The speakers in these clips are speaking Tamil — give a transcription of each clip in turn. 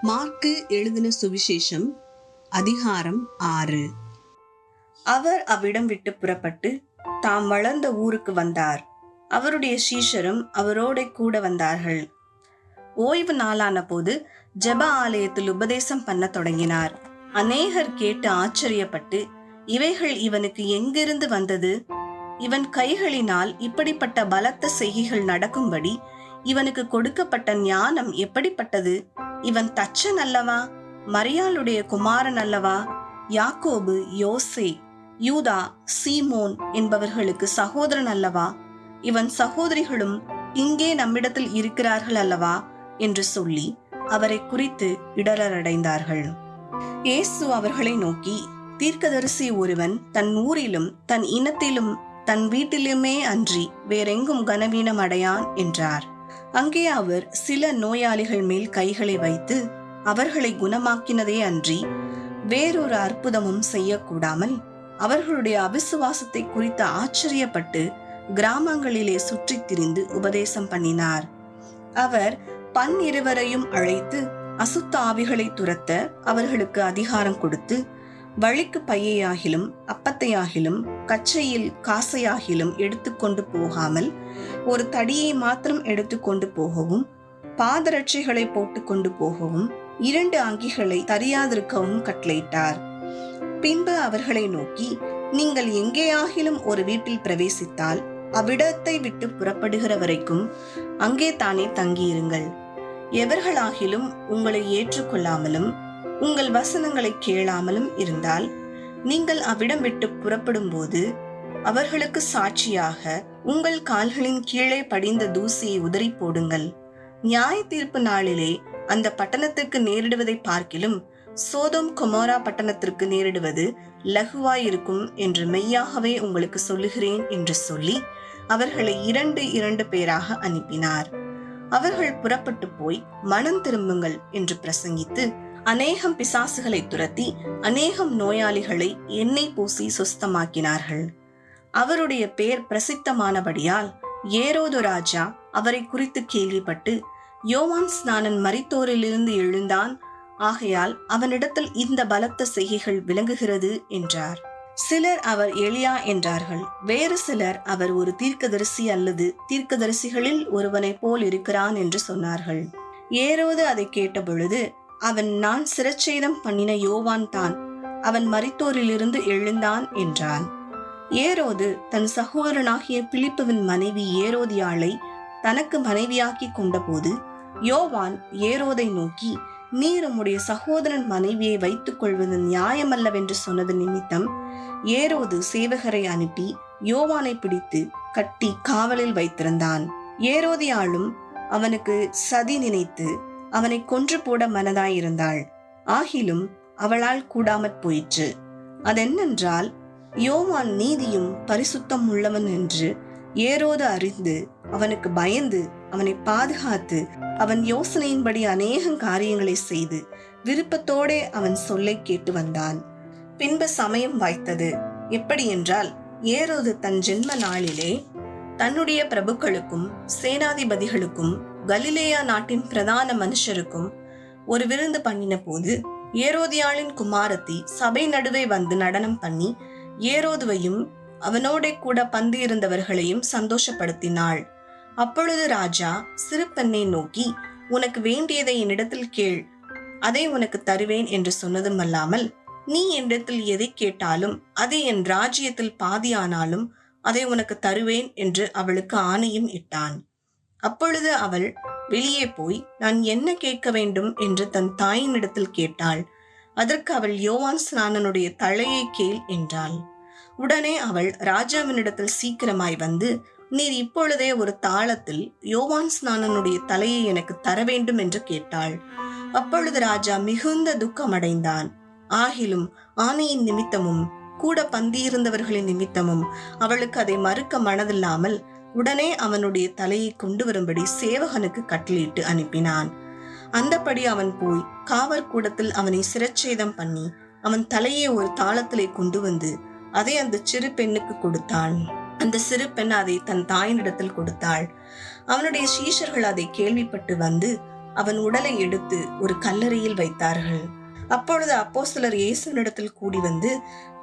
மார்க்கு எழுதின சுவிசேஷம் அதிகாரம் 6. அவர் அவ்விடம் விட்டு புறப்பட்டு தாம் வளர்ந்த ஊருக்கு வந்தார். அவருடைய சீஷரும் அவரோட கூட வந்தார்கள். ஓய்வு நாளான போது ஜெப ஆலயத்தில் உபதேசம் பண்ண தொடங்கினார். அநேகர் கேட்டு ஆச்சரியப்பட்டு, இவைகள் இவனுக்கு எங்கிருந்து வந்தது? இவன் கைகளினால் இப்படிப்பட்ட பலத்த செய்கைகள் நடக்கும்படி இவனுக்கு கொடுக்கப்பட்ட ஞானம் எப்படிப்பட்டது? இவன் தச்சன் அல்லவா? மரியாளுடைய குமாரன் அல்லவா? யாக்கோபு, யோசே, யூதா, சீமோன் என்பவர்களுக்கு சகோதரன் அல்லவா? இவன் சகோதரிகளும் இங்கே நம்மிடத்தில் இருக்கிறார்கள் அல்லவா என்று சொல்லி அவரை குறித்து இடரடைந்தார்கள். இயேசு அவர்களை நோக்கி, தீர்க்கதரிசி ஒருவன் தன் ஊரிலும் தன் இனத்திலும் தன் வீட்டிலுமே அன்றி வேறெங்கும் கனவீனம் அடையான் என்றார். அங்கே அவர் சில நோயாளிகள் மேல் கைகளை வைத்து அவர்களை குணமாக்கினதே அன்றி வேறொரு அற்புதமும் செய்யக்கூடாமல் அவர்களுடைய அவிசுவாசத்தை குறித்து ஆச்சரியப்பட்டு கிராமங்களிலே சுற்றித் திரிந்து உபதேசம் பண்ணினார். அவர் 12 அழைத்து அசுத்த ஆவிகளை துரத்த அவர்களுக்கு அதிகாரம் கொடுத்து, வழிக்கு பையையாகிலும் அப்பத்தையாகிலும் கச்சையில் காசையாகிலும் எடுத்துக்கொண்டு போகாமல் ஒரு தடியை மாத்திரம் எடுத்துக்கொண்டு போகவும், பாதரட்சைகளை போட்டுக்கொண்டு போகவும், 2 அங்கிகளை தரியாதிருக்கவும் கட்டளையிட்டார். பின்பு அவர்களை நோக்கி, நீங்கள் எங்கேயாகிலும் ஒரு வீட்டில் பிரவேசித்தால் அவ்விடத்தை விட்டு புறப்படுகிற வரைக்கும் அங்கே தானே தங்கியிருங்கள். எவர்களாகிலும் உங்களை ஏற்றுக்கொள்ளாமலும் உங்கள் வசனங்களை கேளாமலும் இருந்தால் நீங்கள் அவ்விடம் விட்டு புறப்படும் போது அவர்களுக்கு சாட்சியாக உங்கள் கால்களின் கீழே படிந்த தூசியை உதறி போடுங்கள். நியாய தீர்ப்பு நாளிலே அந்த பட்டணத்திற்கு நேரிடுவதை பார்க்கிலும் சோதோம் கொமோரா பட்டணத்திற்கு நேரிடுவது லகுவாயிருக்கும் என்று மெய்யாகவே உங்களுக்கு சொல்லுகிறேன் என்று சொல்லி அவர்களை 2 பேராக அனுப்பினார். அவர்கள் புறப்பட்டு போய் மனம் திரும்புங்கள் என்று பிரசங்கித்து அநேகம் பிசாசுகளை துரத்தி அநேகம் நோயாளிகளை எண்ணெய் பூசி சுஸ்தமாக்கினார்கள். அவருடைய பெயர் பிரசித்தமானபடியால் ஏரோது ராஜா அவரை குறித்து கேள்விப்பட்டு, யோவான் ஸ்நானன் மரித்தோரிலிருந்து எழுந்தான், ஆகையால் அவனிடத்தில் இந்த பலத்த செய்கைகள் விளங்குகிறது என்றார். சிலர் அவர் எலியா என்றார்கள். வேறு சிலர் அவர் ஒரு தீர்க்கதரிசி அல்லது தீர்க்கதரிசிகளில் ஒருவனை போல் இருக்கிறான் என்று சொன்னார்கள். ஏரோது அதை கேட்டபொழுது, அவன் நான் சிரச்சேதம் பண்ணின யோவான் தான், அவன் மரித்தோரிலிருந்து எழுந்தான் என்றான். ஏரோது தன் சகோதரனாகிய பிலிப்புவின் மனைவி ஏரோதியாளை தனக்கு மனைவியாக்கி கொண்டபோது யோவான் ஏரோதை நோக்கி, நீர் உம்முடைய சகோதரன் மனைவியை வைத்துக் கொள்வது நியாயமல்லவென்று சொன்னது நிமித்தம் ஏரோது சேவகரை அனுப்பி யோவானை பிடித்து கட்டி காவலில் வைத்திருந்தான். ஏரோதியாளும் அவனுக்கு சதி நினைத்து அவனை கொன்று போட மனதாயிருந்தாள். ஆகிலும் அவளால் கூடாமற் போயிற்று. அதென்னென்றால், யோவான் நீதியும் பரிசுத்தம் உள்ளவன் என்று ஏரோது அறிந்து அவனுக்கு பயந்து அவனை பாதுகாத்து அவன் யோசனையின்படி அநேக காரியங்களை செய்து விருப்பத்தோடே அவன் சொல்லை கேட்டு வந்தான். பின்பு சமயம் வாய்த்தது. எப்படி என்றால், ஏரோது தன் ஜென்ம நாளிலே தன்னுடைய பிரபுக்களுக்கும் சேனாதிபதிகளுக்கும் கலிலேயா நாட்டின் பிரதான மனுஷருக்கும் ஒரு விருந்து பண்ணின போது ஏரோதியாளின் குமாரத்தி சபை நடுவே வந்து நடனம் பண்ணி ஏரோதுவையும் அவனோட கூட பந்தி இருந்தவர்களையும் சந்தோஷப்படுத்தினாள். அப்பொழுது ராஜா சிறு பெண்ணை நோக்கி, உனக்கு வேண்டியதை என்னிடத்தில் கேள், அதை உனக்கு தருவேன் என்று சொன்னதும் அல்லாமல், நீ என்னிடத்தில் எதை கேட்டாலும் அது என் ராஜ்யத்தில் பாதியானாலும் அதை உனக்கு தருவேன் என்று அவளுக்கு ஆணையும் இட்டான். அப்பொழுது அவள் வெளியே போய், நான் என்ன கேட்க வேண்டும் என்று தன் தாயினிடத்தில் கேட்டாள். அதற்கு அவள், யோவான் ஸ்நானனுடைய தலையை கேள் என்றாள். உடனே அவள் ராஜாவினிடத்தில் சீக்கிரமாய் வந்து, நீர் இப்பொழுதே ஒரு தாளத்தில் யோவான் ஸ்நானனுடைய தலையை எனக்கு தர வேண்டும் என்று கேட்டாள். அப்பொழுது ராஜா மிகுந்த துக்கமடைந்தான். ஆகிலும் ஆணையின் நிமித்தமும் கூட பந்தியிருந்தவர்களின் நிமித்தமும் அவளுக்கு அதை மறுக்க மனதில்லாமல் உடனே அவனுடைய தலையை கொண்டு வரும்படி சேவகனுக்கு கட்டளையிட்டு அனுப்பினான். அந்தபடி அவன் போய் காவற்கூடத்தில் அவனை சிரச்சேதம் பண்ணி அவன் தலையை ஒரு தாளத்திலே கொண்டு வந்து அதை அந்த சிறு பெண்ணுக்கு கொடுத்தான். அந்த சிறு பெண் அதை தன் தாயினிடத்தில் கொடுத்தாள். அவனுடைய சீஷர்கள் அதை கேள்விப்பட்டு வந்து அவன் உடலை எடுத்து ஒரு கல்லறையில் வைத்தார்கள். அப்பொழுது அப்போஸ்தலர் இயேசுவினிடத்தில் கூடி வந்து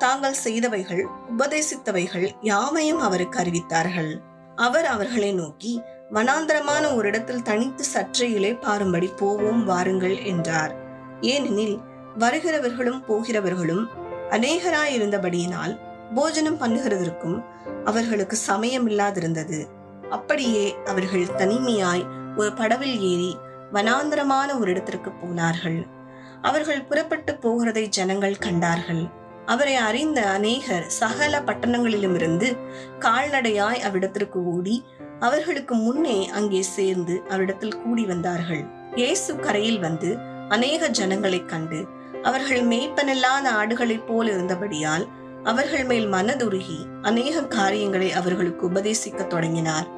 தாங்கள் செய்தவைகள் உபதேசித்தவைகள் யாவையும் அவருக்கு அறிவித்தார்கள். அவர் அவர்களை நோக்கி, வனாந்தரமான ஒரு இடத்தில் தனித்து சற்றே இளைப்பாறும்படி போவோம் வாருங்கள் என்றார். ஏனெனில் வருகிறவர்களும் போகிறவர்களும் அநேகராயிருந்தபடியினால் போஜனம் பண்ணுகிறதற்கும் அவர்களுக்கு சமயம் இல்லாதிருந்தது. அப்படியே அவர்கள் தனிமையாய் ஒரு படவில் ஏறி வனாந்தரமான ஒரு இடத்திற்கு போனார்கள். அவர்கள் புறப்பட்டு போகிறதை ஜனங்கள் கண்டார்கள். அவரை அறிந்த அநேகர் சகல பட்டணங்களிலுமிருந்து கால்நடையாய் அவ்விடத்திற்கு ஓடி அவர்களுக்கு முன்னே அங்கே சேர்ந்து அவ்விடத்தில் கூடி வந்தார்கள். இயேசு கரையில் வந்து அநேக ஜனங்களை கண்டு அவர்கள் மேய்ப்பனில்லாத ஆடுகளைப் போல் இருந்தபடியால் அவர்கள் மேல் மனதுருகி அநேக காரியங்களை அவர்களுக்கு உபதேசிக்க தொடங்கினார்.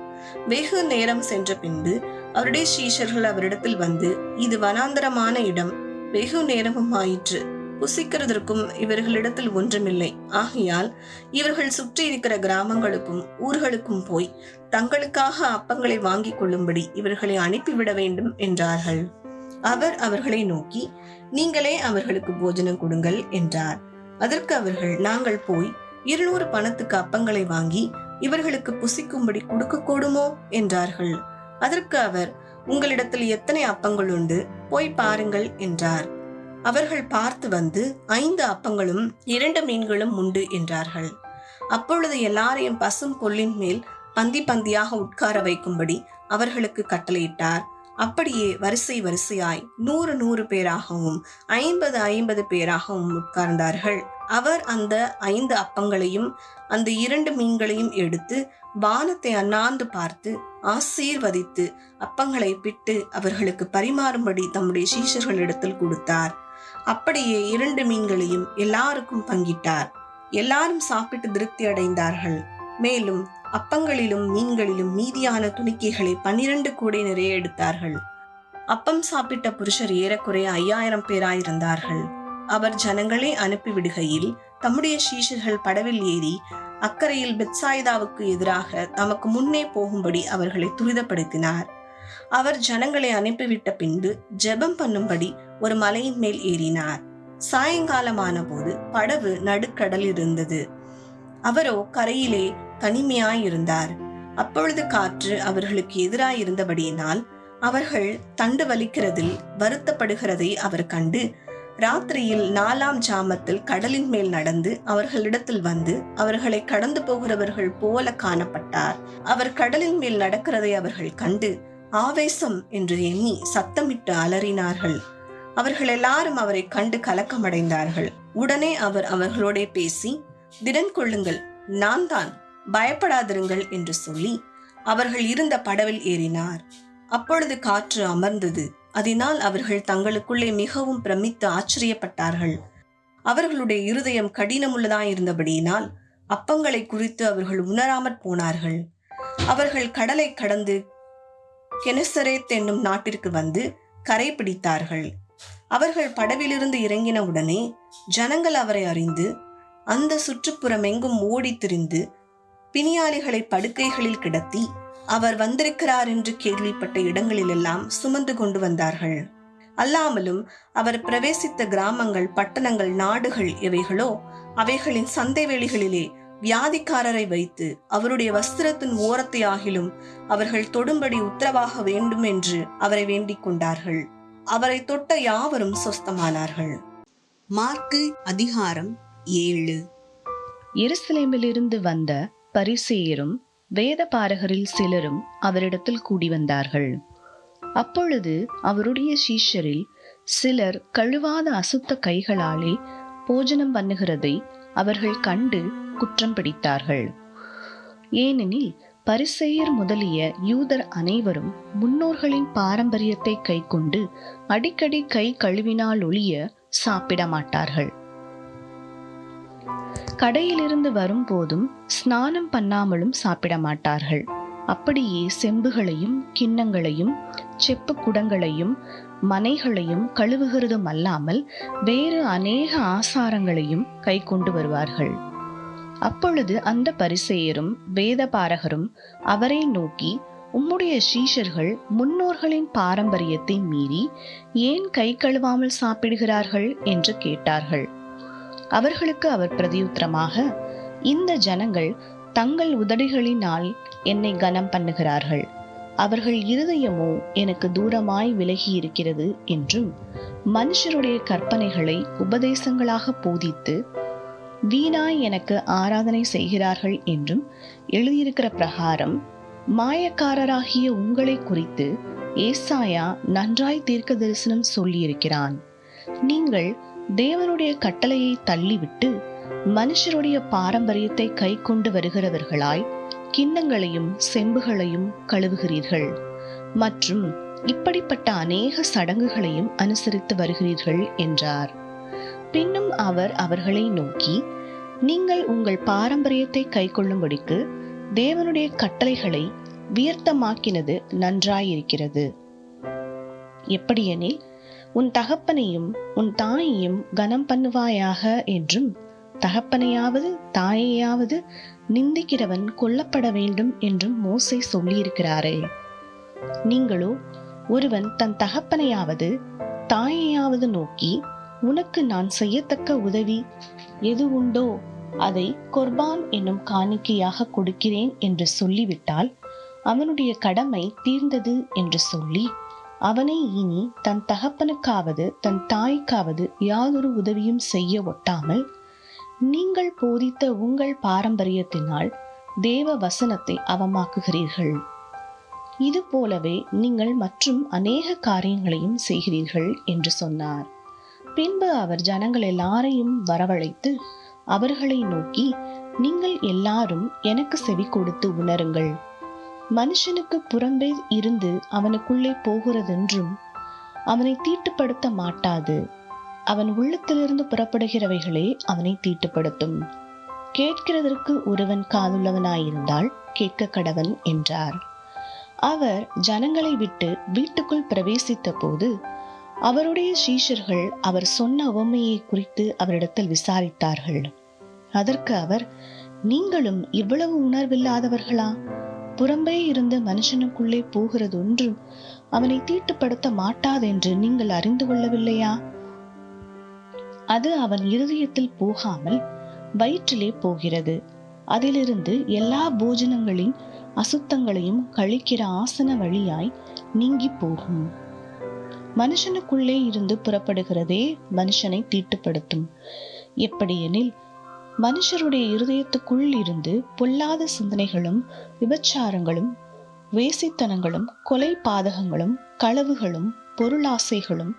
வெகு நேரம் சென்ற பின்பு அவருடைய சீஷர்கள் அவரிடத்தில் வந்து, இது வனாந்தரமான இடம், வெகு நேரமும் ஆயிற்று, புசிக்கிறதற்கும் இவர்களிடத்தில் ஒன்றுமில்லை. ஆகையால் இவர்கள் சுற்றி இருக்கிற கிராமங்களுக்கும் ஊர்களுக்கும் போய் தங்களுக்காக அப்பங்களை வாங்கிக் கொள்ளும்படி இவர்களை அனுப்பிவிட வேண்டும் என்றார்கள். அவர் அவர்களை நோக்கி, நீங்களே அவர்களுக்கு போஜனம் கொடுங்கள் என்றார். அதற்கு அவர்கள், நாங்கள் போய் 200 பணத்துக்கு அப்பங்களை வாங்கி இவர்களுக்கு புசிக்கும்படி கொடுக்க கூடுமோ என்றார்கள். அதற்கு அவர், உங்களிடத்தில் எத்தனை அப்பங்கள் உண்டு, போய் பாருங்கள் என்றார். அவர்கள் பார்த்து வந்து 5 அப்பங்களும் 2 மீன்களும் உண்டு என்றார்கள். அப்பொழுது எல்லாரையும் பசும் புல்லின் மேல் பந்தி பந்தியாக உட்கார வைக்கும்படி அவர்களுக்கு கட்டளையிட்டார். அப்படியே வரிசை வரிசையாய் 100 பேராகவும் 50 பேராகவும் உட்கார்ந்தார்கள். அவர் அந்த 5 அப்பங்களையும் அந்த 2 மீன்களையும் எடுத்து வானத்தை அண்ணாந்து பார்த்து ஆசீர்வதித்து அப்பங்களை பிட்டு அவர்களுக்கு பரிமாறும்படி தம்முடைய சீஷர்களிடத்தில் கொடுத்தார். அப்படியே 2 மீன்களையும் எல்லாருக்கும் பங்கிட்டார். எல்லாரும் சாப்பிட்டு திருப்தி அடைந்தார்கள். மேலும் அப்பங்களிலும் மீன்களிலும் மீதியான துணிக்கைகளை 12 கூடை நிறைய எடுத்தார்கள். அப்பம் சாப்பிட்ட புருஷர் ஏறக்குறைய 5000 பேராயிருந்தார்கள். அவர் ஜனங்களை அனுப்பிவிடுகையில் தம்முடைய சீஷர்கள் படவில் ஏறி அக்கரையில் பெத்சாய்தாவுக்கு எதிராக தமக்கு முன்னே போகும்படி அவர்களை துரிதப்படுத்தினார். அவர் ஜனங்களை அனுப்பிவிட்ட பின்பு ஜெபம் பண்ணும்படி ஒரு மலையின் மேல் ஏறினார். சாயங்காலமான போது படவு நடுக்கடல் இருந்தது. அவரோ கரையிலே தனிமையாயிருந்தார். அப்பொழுது காற்று அவர்களுக்கு எதிராயிருந்தபடியினால் அவர்கள் தண்டு வலிக்கிறதில் வருத்தப்படுகிறதை அவர் கண்டு ராத்திரியில் 4ஆம் ஜாமத்தில் கடலின் மேல் நடந்து அவர்களிடத்தில் வந்து அவர்களை கடந்து போகிறவர்கள் போல காணப்பட்டார். அவர் கடலின் மேல் நடக்கிறதை அவர்கள் கண்டு ஆவேசம் என்று எண்ணி சத்தமிட்டு அலறினார்கள். அவர்கள் எல்லாரும் அவரை கண்டு கலக்கமடைந்தார்கள். உடனே அவர் அவர்களோட பேசி, திடன் கொள்ளுங்கள், நான் தான், பயப்படாதிருங்கள் என்று சொல்லி அவர்கள் இருந்த படவில் ஏறினார். அப்பொழுது காற்று அமர்ந்தது. அதனால் அவர்கள் தங்களுக்குள்ளே மிகவும் பிரமித்து ஆச்சரியப்பட்டார்கள். அவர்களுடைய இருதயம் கடினமுள்ளதாயிருந்தபடியினால் அப்பங்களை குறித்து அவர்கள் உணராமற் போனார்கள். அவர்கள் கடலை கடந்து கெனசரேத் என்னும் நாட்டிற்கு வந்து கரை பிடித்தார்கள். அவர்கள் படவிலிருந்து இறங்கின உடனே ஜனங்கள் அவரை அறிந்து அந்த சுற்றுப்புறம் எங்கும் ஓடி திரிந்து பிணியாளிகளை படுக்கைகளில் கிடத்தி அவர் வந்திருக்கிறார் என்று கேள்விப்பட்ட இடங்களிலெல்லாம் சுமந்து கொண்டு வந்தார்கள். அல்லாமலும் அவர் பிரவேசித்த கிராமங்கள், பட்டணங்கள், நாடுகள் எவைகளோ அவைகளின் சந்தை வெளிகளிலே வியாதிக்காரரை வைத்து அவருடைய வஸ்திரத்தின் ஓரத்தை ஆகிலும் அவர்கள் தொடும்படி உத்தரவாக வேண்டும் என்று அவரை வேண்டிக் கொண்டார்கள். அவரை தொட்ட யாவரும் சொஸ்தமானார்கள். மார்க்கு அதிகாரம் 7. எருசலேமிலிருந்து வந்த பரிசேயரும் வேத பாரகரில் சிலரும் அவரிடத்தில் கூடி வந்தார்கள். அப்பொழுது அவருடைய சீஷரில் சிலர் கழுவாத அசுத்த கைகளாலே போஜனம் பண்ணுகிறதை அவர்கள் கண்டு குற்றம் பிடித்தார்கள். ஏனெனில் பரிசேயர் முதலிய யூதர் அனைவரும் முன்னோர்களின் பாரம்பரியத்தை கைக்கொண்டு அடிக்கடி கை கழுவினால் ஒழிய சாப்பிட மாட்டார்கள். கடையிலிருந்து வரும்போதும் ஸ்நானம் பண்ணாமலும் சாப்பிட மாட்டார்கள். அப்படியே செம்புகளையும் கிண்ணங்களையும் செப்பு குடங்களையும் மனைகளையும் கழுவுகிறதும் அல்லாமல் வேறு அநேக ஆசாரங்களையும் கை கொண்டு வருவார்கள். அப்பொழுது அந்த பரிசேயரும் வேத பாரகரும் அவரை நோக்கி, உம்முடைய சீஷர்கள் முன்னோர்களின் பாரம்பரியத்தை மீறி ஏன் கை கழுவாமல் சாப்பிடுகிறார்கள் என்று கேட்டார்கள். அவர்களுக்கு அவர் பிரதியுத்தரமாக, இந்த ஜனங்கள் தங்கள் உதடுகளினால் என்னை கனம் பண்ணுகிறார்கள், அவர்கள் இருதயமோ எனக்கு தூரமாய் விலகி இருக்கிறது என்றும், மனுஷருடைய கற்பனைகளை உபதேசங்களாக போதித்து வீணாய் எனக்கு ஆராதனை செய்கிறார்கள் என்றும் எழுதியிருக்கிற பிரகாரம் மாயக்காரராகிய உங்களை குறித்து ஏசாயா நன்றாய் தீர்க்க தரிசனம் சொல்லியிருக்கிறான். நீங்கள் தேவனுடைய கட்டளையை தள்ளிவிட்டு மனுஷருடைய பாரம்பரியத்தை கை கொண்டு வருகிறவர்களாய் கிண்ணங்களையும் செம்புகளையும் கழுவுகிறீர்கள் மற்றும் இப்படிப்பட்ட அநேக சடங்குகளையும் அனுசரித்து வருகிறீர்கள் என்றார். பின்னும் அவர் அவர்களை நோக்கி, நீங்கள் உங்கள் பாரம்பரியத்தை கை கொள்ளும்படிக்கு தேவனுடைய கட்டளைகளை வியர்த்தமாக்கினது நன்றாயிருக்கிறது. எப்படியெனில், உன் தகப்பனையும் உன் தாயையும் கனம் பண்ணுவாயாக என்றும், தகப்பனையாவது தாயையாவது நிந்திக்கிறவன் கொல்லப்பட வேண்டும் என்றும் மோசே சொல்லியிருக்கிறாரே. நீங்களோ ஒருவன் தன் தகப்பனையாவது தாயையாவது நோக்கி, உனக்கு நான் செய்யத்தக்க உதவி எது உண்டோ அதை கொர்பான் என்னும் காணிக்கையாக கொடுக்கிறேன் என்று சொல்லிவிட்டால் அவனுடைய கடமை தீர்ந்தது என்று சொல்லி அவனை இனி தன் தகப்பனுக்காவது தன் தாய்க்காவது யாதொரு உதவியும் செய்ய ஒட்டாமல் நீங்கள் போதித்த உங்கள் பாரம்பரியத்தினால் தேவ வசனத்தை அவமாக்குகிறீர்கள். இது போலவே நீங்கள் மற்றும் அநேக காரியங்களையும் செய்கிறீர்கள் என்று சொன்னார். பின்பு அவர் ஜனங்கள் எல்லாரையும் வரவழைத்து அவர்களை நோக்கி, நீங்கள் எல்லாரும் எனக்கு செவி கொடுத்து உணருங்கள். மனுஷனுக்கு புறம்பே இருந்து அவனுக்குள்ளே போகிறதென்றும் அவனை தீட்டுப்படுத்த மாட்டாது. அவன் உள்ளத்திலிருந்து புறப்படுகிறவைகளே அவனை தீட்டுப்படுத்தும். கேட்கிறதற்கு ஒருவன் காதுள்ளவனாயிருந்தால் கேட்க கடவன் என்றார். அவர் ஜனங்களை விட்டு வீட்டுக்குள் பிரவேசித்த போது அவருடைய சீஷர்கள் அவர் சொன்ன உவமையை குறித்து அவரிடத்தில் விசாரித்தார்கள். அதற்கு அவர், நீங்களும் இவ்வளவு உணர்வில்லாதவர்களா? புறம்பே இருந்து மனுஷனுக்குள்ளே போகிறது ஒன்றும் அவனை தீட்டுப்படுத்த மாட்டாதென்று நீங்கள் அறிந்து கொள்ளவில்லையா? அது அவன் இருதயத்தில் போகாமல் வயிற்றிலே போகிறது. அதிலிருந்து எல்லா போஜனங்களின் அசுத்தங்களையும் கழிக்கிற ஆசன வழியாய் நீங்கி போகும். மனுஷனுக்குள்ளே இருந்து புறப்படுகிறதே மனுஷனை தீட்டுப்படுத்தும். எப்படியெனில், மனுஷருடைய இருதயத்துக்குள் இருந்து பொல்லாத சிந்தனைகளும் விபச்சாரங்களும் வேசித்தனங்களும் கொலை பாதகங்களும் களவுகளும் பொருளாசைகளும்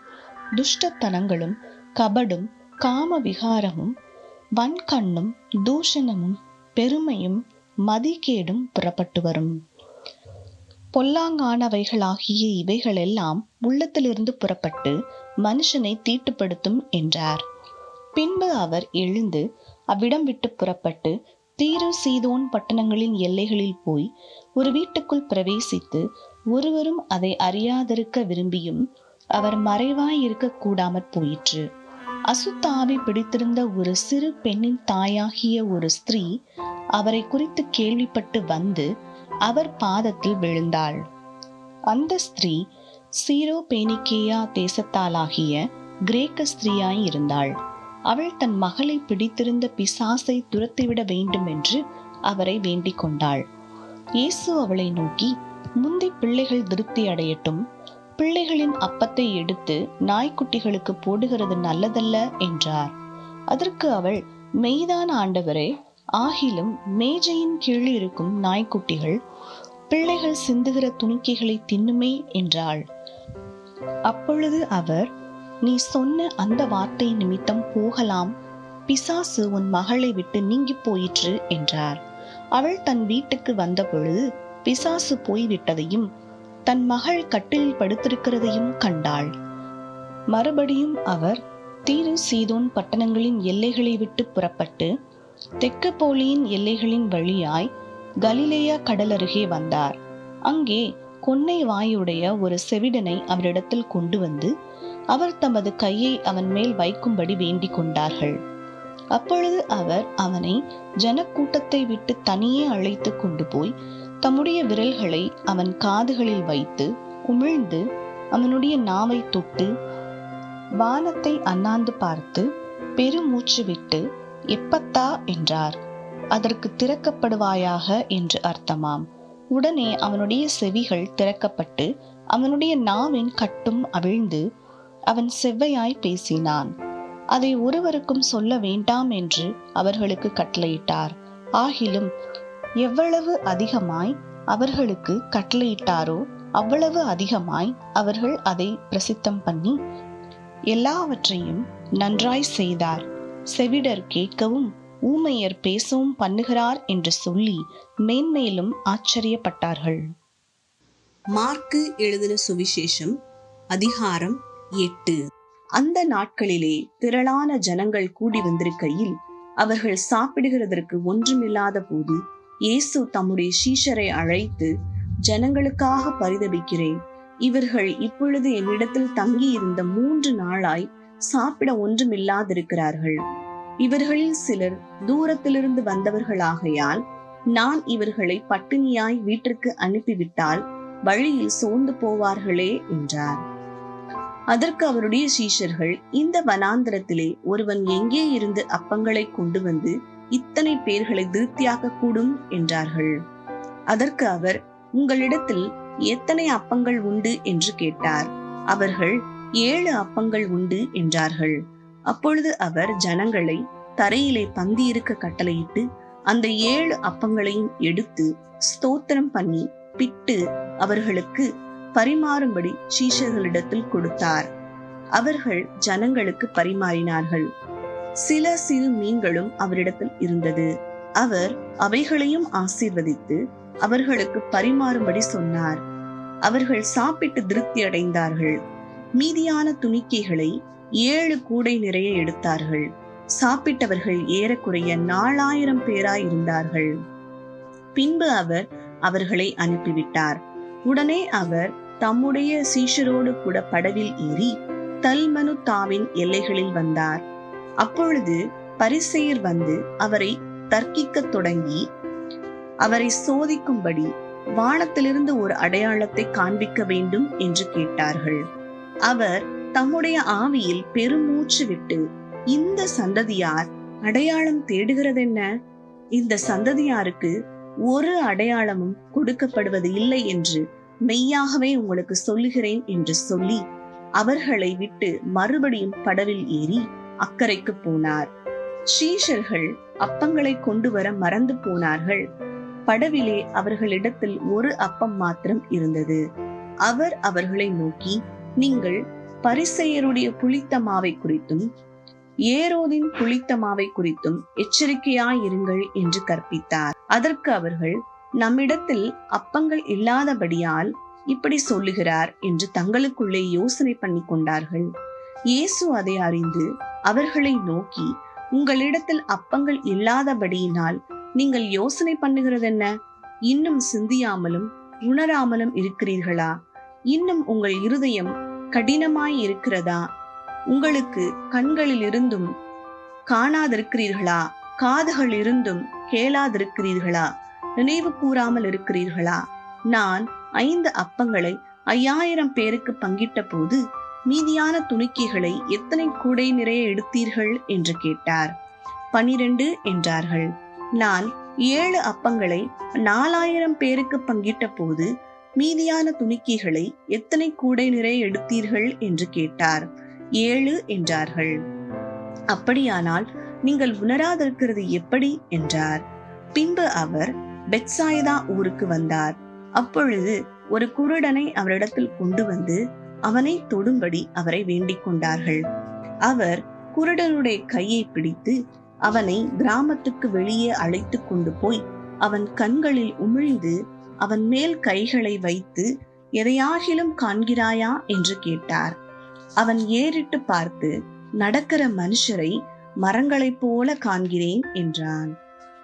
துஷ்டத்தனங்களும் கபடும் காம விகாரமும் வன்கண்ணும் தூஷணமும் பெருமையும் மதிகேடும் புறப்பட்டு வரும். பொல்லாங்கானவைகளாகிய இவைகளெல்லாம் உள்ளத்திலிருந்து புறப்பட்டு மனுஷனை தீட்டுப்படுத்தும் என்றார். பின்பு அவர் எழுந்து அவ்விடம் விட்டு புறப்பட்டு தீரு சீதோன் பட்டணங்களின் எல்லைகளில் போய் ஒரு வீட்டுக்குள் பிரவேசித்து ஒருவரும் அதை அறியாதிருக்க விரும்பியும் அவர் மறைவாய் இருக்க கூடாமற் போயிற்று. அசுத்தாவி பிடித்திருந்த ஒரு சிறு பெண்ணின் தாயாகிய ஒரு ஸ்திரீ அவரை குறித்து கேள்விப்பட்டு வந்து அவர் பாதத்தில் விழுந்தாள். அந்த ஸ்திரீ சீரோ பேனிக்கேயா தேசத்தாலாகிய கிரேக்க ஸ்திரீயாய் இருந்தாள். அவள் தன் மகளை பிடித்திருந்த பிசாசை துரத்திவிட வேண்டும் என்று அவரை வேண்டிக் கொண்டாள். இயேசு அவளை நோக்கி, முந்தி பிள்ளைகள் திருப்தி அடையட்டும், பிள்ளைகளின் அப்பத்தை எடுத்து நாய்க்குட்டிகளுக்கு போடுகிறது நல்லதல்ல என்றார். அதற்கு அவள், மெய்தான் ஆண்டவரே, ஆகிலும் மேஜையின் கீழ் இருக்கும் நாய்க்குட்டிகள் பிள்ளைகள் சிந்துகிற துணிக்கைகளை தின்னுமே என்றாள். அப்பொழுது அவர், நீ சொன்ன அந்த வார்த்தை நிமித்தம் போகலாம், பிசாசு உன் மகளை விட்டு நீங்கி போயிற்று என்றார். அவள் தன் வீட்டுக்கு வந்த பொழுது பிசாசு போய்விட்டதையும் தன் மகள் கட்டிலில் படுத்திருக்கிறதையும் கண்டாள். மறுபடியும் அவர் தீரு சீதோன் பட்டணங்களின் எல்லைகளை விட்டு புறப்பட்டு தெக்கப்போலியின் எல்லைகளின் வழியாய் கலிலேயா கடலருகே வந்தார். அங்கே கொன்னை வாயுடைய ஒரு செவிடனை அவரிடத்தில் கொண்டு வந்து அவர் தமது கையை அவன் மேல் வைக்கும்படி வேண்டிக் கொண்டார்கள். அப்பொழுது அவர் அவனை ஜனக்கூட்டத்தை விட்டு தனியே அழைத்து கொண்டு போய் தம்முடைய விரல்களை அவன் காதுகளில் வைத்து உமிழ்ந்து அவனுடைய நாவை தொட்டு வானத்தை அண்ணாந்து பார்த்து பெருமூச்சு விட்டு எப்பத்தா என்றார். அதற்கு திறக்கப்படுவாயாக என்று அர்த்தமாம். உடனே அவனுடைய செவிகள் திறக்கப்பட்டு அவனுடைய நாவின் கட்டும் அவிழ்ந்து அவன் செவ்வையாய் பேசினான். அதை ஒருவருக்கும் சொல்ல வேண்டாம் என்று அவர்களுக்கு கட்டளையிட்டார். ஆகிலும் எவ்வளவு அதிகமாய் அவர்களுக்கு கட்டளையிட்டாரோ அவ்வளவு அதிகமாய் அவர்கள் அதை பிரசித்தம் பண்ணி எல்லாவற்றையும் நன்றாய் செய்தார். செவிடர் கேட்கவும் ஊமையர் பேசவும் பண்ணுகிறார் என்று சொல்லி மேன்மேலும் ஆச்சரியப்பட்டார்கள். மார்க்கு எழுதின சுவிசேஷம் அதிகாரம் 8. அந்த நாட்களிலே திரளான ஜனங்கள் கூடி வந்திருக்கையில் அவர்கள் சாப்பிடுகிறதற்கு ஒன்றுமில்லாத போது இயேசு தம்முடைய சீஷரை அழைத்து, ஜனங்களுக்காக பரிதபிக்கிறேன். இவர்கள் இப்பொழுது என்னிடத்தில் தங்கி இருந்த 3 நாளாய் சாப்பிட ஒன்றுமில்லாதிருக்கிறார்கள். இவர்களில் சிலர் தூரத்திலிருந்து வந்தவர்களாகையால் நான் இவர்களை பட்டினியாய் வீட்டிற்கு அனுப்பிவிட்டால் வழியில் சோர்ந்து போவார்களே என்றார். அதற்கு அவருடைய சீஷர்கள், இந்த வனாந்திரத்திலே ஒருவன் எங்கே இருந்து அப்பங்களை கொண்டு வந்து இத்தனை பேர்களை திருப்தியாக்க கூடும் என்றார்கள். அதற்கு அவர், உங்களிடத்தில் எத்தனை அப்பங்கள் உண்டு என்று கேட்டார். அவர்கள் 7 அப்பங்கள் உண்டு என்றார்கள். அப்பொழுது அவர் ஜனங்களை தரையிலே பந்தி இருக்க கட்டளையிட்டு அந்த 7 அப்பங்களையும் எடுத்து ஸ்தோத்திரம் பண்ணி பிட்டு அவர்களுக்கு பரிமாறும்படி சீஷர்களிடத்தில் கொடுத்தார். அவர்கள் ஜனங்களுக்கு பரிமாறினார்கள். சில சிறு மீன்களும் அவரிடத்தில் இருந்தது. அவர் அவைகளையும் ஆசீர்வதித்து அவர்களுக்கு பரிமாறும்படி சொன்னார். அவர்கள் சாப்பிட்டு திருப்தி அடைந்தார்கள். மீதியான துணிக்கைகளை 7 கூடை நிறைய எடுத்தார்கள். சாப்பிட்டவர்கள் ஏறக்குறைய 4000 பேராய் இருந்தார்கள். பின்பு அவர் அவர்களை அனுப்பிவிட்டார். உடனே அவர் தம்முடைய சீஷரோடு கூட படவில் ஏறி தல்மனுத்தாவின் எல்லைகளில் வந்தார். அப்பொழுது பரிசேயர் வந்து அவரை தர்க்கிக்க தொடங்கி அவரை சோதிக்கும்படி வானத்திலிருந்து ஒரு அடையாளத்தை காண்பிக்க வேண்டும் என்று கேட்டார்கள். அவர் தம்முடைய ஆவியில் பெருமூச்சு விட்டு, இந்த சந்ததியார் அடையாளம் தேடுகிறதென்ன? இந்த சந்ததியாருக்கு ஒரு அடையாளமும் கொடுக்கப்படுவது இல்லை என்று மெய்யாகவே உங்களுக்கு சொல்லுகிறேன் என்று சொல்லி அவர்களை விட்டு மறுபடியும் படவில் ஏறி அக்கறைக்கு போனார். சீஷர்கள் அப்பங்களை கொண்டு வர மறந்து போனார்கள். படவிலே அவர்களிடத்தில் ஒரு அப்பம் மாத்திரம் இருந்தது. அவர் அவர்களை நோக்கி, நீங்கள் பரிசேயருடைய புளித்த மாவை குறித்தும் ஏரோதின் புளித்த மாவை குறித்தும் எச்சரிக்கையாயிருங்கள் என்று கற்பித்தார். அதற்கு அவர்கள், நம்மிடத்தில் அப்பங்கள் இல்லாதபடியால் இப்படி சொல்லுகிறார் என்று தங்களுக்குள்ளே யோசனை பண்ணி கொண்டார்கள். இயேசு அதை அறிந்து அவர்களை நோக்கி, உங்களிடத்தில் அப்பங்கள் இல்லாதபடியினால் நீங்கள் யோசனை பண்ணுகிறதென்ன? இன்னும் சிந்தியாமலும் உணராமலும் இருக்கிறீர்களா? இன்னும் உங்கள் இருதயம் கடினமாய் இருக்கிறதா? உங்களுக்கு கண்களில் இருந்தும் காணாதிருக்கிறீர்களா? காதுகள் இருந்தும் கேளாதிருக்கிறீர்களா? நினைவு கூறாமல் இருக்கிறீர்களா? நான் 5 அப்பங்களை 5000 பேருக்கு பங்கிட்ட போது மீதியான துணிக்கைகளை எத்தனை கூடை நிறைய எடுத்தீர்கள் என்று கேட்டார். 12 என்றார்கள். நான் 7 அப்பங்களை 4000 பேருக்கு பங்கிட்ட போது மீதியான துணிக்கைகளை எத்தனை கூடை நிறைய எடுத்தீர்கள் என்று கேட்டார். 7 என்றார்கள். அப்படியானால் நீங்கள் உணராதிருக்கிறது எப்படி என்றார். பின்பு அவர் பெத்சாயிதா ஊருக்கு வந்தார். அப்பொழுது ஒரு குருடனை அவரிடத்தில் கொண்டு வந்து அவனை தொடும்படி அவரை வேண்டிக் கொண்டார்கள். அவர் குருடனுடைய கையை பிடித்து அவனை கிராமத்துக்கு வெளியே அழைத்து கொண்டு போய் அவன் கண்களில் உமிழ்ந்து அவன் மேல் கைகளை வைத்து, எதையாகிலும் காண்கிறாயா என்று கேட்டார். அவன் ஏறிட்டு பார்த்து, நடக்கிற மனுஷரை மரங்களைப் போல காண்கிறேன் என்றான்.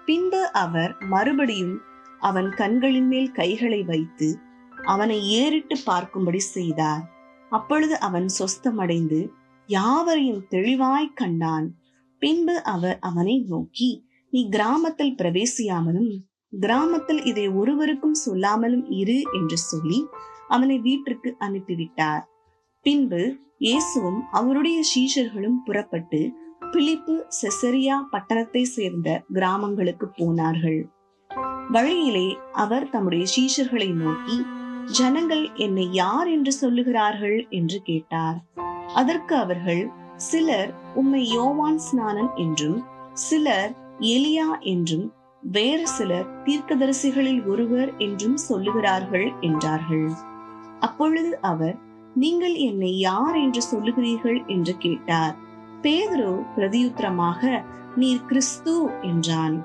பின்பு அவர் மறுபடியும் அவன் கண்களின் மேல் கைகளை வைத்து அவனை ஏறிட்டு பார்க்கும்படி செய்தார். அப்பொழுது அவன் சொஸ்தமடைந்து யாவரையும் தெளிவாய் கண்டான். பின்பு அவர் அவனை நோக்கி, நீ கிராமத்தில் பிரவேசியாமலும் கிராமத்தில் இதை ஒருவருக்கும் சொல்லாமலும் இரு என்று சொல்லி அவனை வீட்டிற்கு அனுப்பிவிட்டார். பின்பு இயேசுவும் அவருடைய சீஷர்களும் புறப்பட்டு பிலிப்பு செசரியா பட்டணத்தை சேர்ந்த கிராமங்களுக்கு போனார்கள். வழியிலே அவர் தம்முடைய சீஷர்களை நோக்கி, ஜனங்கள் என்னை யார் என்று சொல்லுகிறார்கள் என்று கேட்டார். அதற்கு அவர்கள், சிலர் உம்மை யோவான் ஸ்நானன் என்றும், சிலர் எலியா என்றும், வேறு சிலர் தீர்க்கதரிசிகளில் ஒருவர் என்றும் சொல்லுகிறார்கள் என்றார்கள். அப்பொழுது அவர், நீங்கள் என்னை யார் என்று சொல்லுகிறீர்கள் என்று கேட்டார். பேதுரு பிரதியுத்தரமாக, நீர் கிறிஸ்து என்றான்.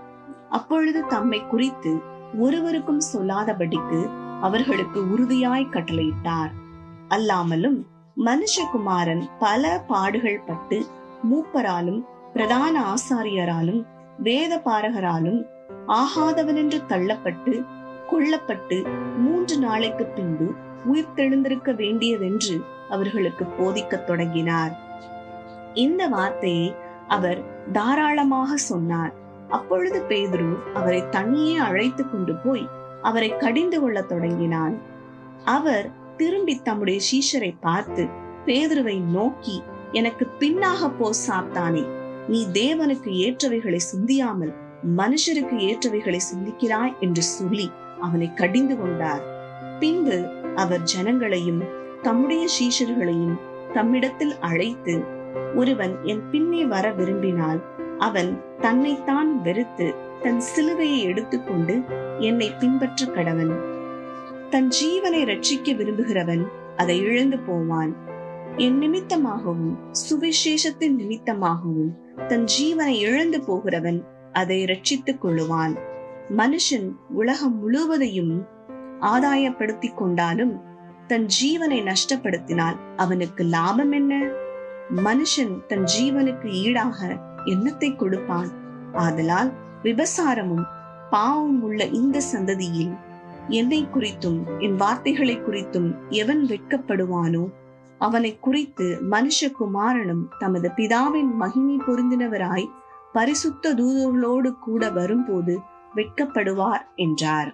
அப்பொழுது தம்மை குறித்து ஒருவருக்கும் சொல்லாதபடிக்கு அவர்களுக்கு உறுதியாய் கட்டளையிட்டார். அல்லாமலும் மனுஷகுமாரன் பல பாடுகள் பட்டு மூப்பராலும் பிரதான ஆசாரியராலும் வேத பாரகராலும் ஆகாதவனென்று தள்ளப்பட்டு கொல்லப்பட்டு 3 நாளைக்கு பின்பு உயிர் தெழுந்திருக்க வேண்டியதென்று அவர்களுக்கு போதிக்கத் தொடங்கினார். இந்த வார்த்தையை அவர் தாராளமாக சொன்னார். அப்பொழுது பேதுரு அவரை தனியே அழைத்து கொண்டு போய் அவரை கடிந்து கொள்ள தொடங்கினான். அவர் திரும்பி தம்முடைய சீஷரை பார்த்து பேதுருவை நோக்கி, எனக்கு பின்னாக போ சாத்தானே, நீ தேவனுக்கு ஏற்றவைகளை சிந்தியாமல் மனுஷருக்கு ஏற்றவைகளை சிந்திக்கிறாய் என்று சொல்லி அவனை கடிந்து கொண்டார். பின்பு அவர் ஜனங்களையும் தம்முடைய சீஷர்களையும் தம்மிடத்தில் அழைத்து, ஒருவன் என் பின்னே வர விரும்பினால் அவன் தன்னைத்தான் வெறுத்து தன் சிலுவையை எடுத்துக்கொண்டு என்னை பின்பற்ற கடவன். தன் ஜீவனை ரட்சிக்க விரும்புகிறவன் அதை இழந்து போவான். என் நிமித்தமாகவும் சுவிசேஷத்தின் நிமித்தமாகவும் தன் ஜீவனை இழந்து போகிறவன் அதை ரட்சித்துக் கொள்ளுவான். மனுஷன் உலகம் முழுவதையும் ஆதாயப்படுத்திக் கொண்டாலும் தன் ஜீவனை நஷ்டப்படுத்தினால் அவனுக்கு லாபம் என்ன? மனுஷன் தன் ஜீவனுக்கு ஈடாக என்னத்தை கொடுப்பான்? ஆதலால் விபசாரமும் பாவமும் உள்ள இந்த சந்ததியில் என்னை குறித்தும் என் வார்த்தைகளை குறித்தும் எவன் வெட்கப்படுவானோ அவனை குறித்து மனுஷகுமாரனும் தமது பிதாவின் மகிமை பொருந்தினவராய் பரிசுத்த தூதர்களோடு கூட வரும்போது வெட்கப்படுவார் என்றார்.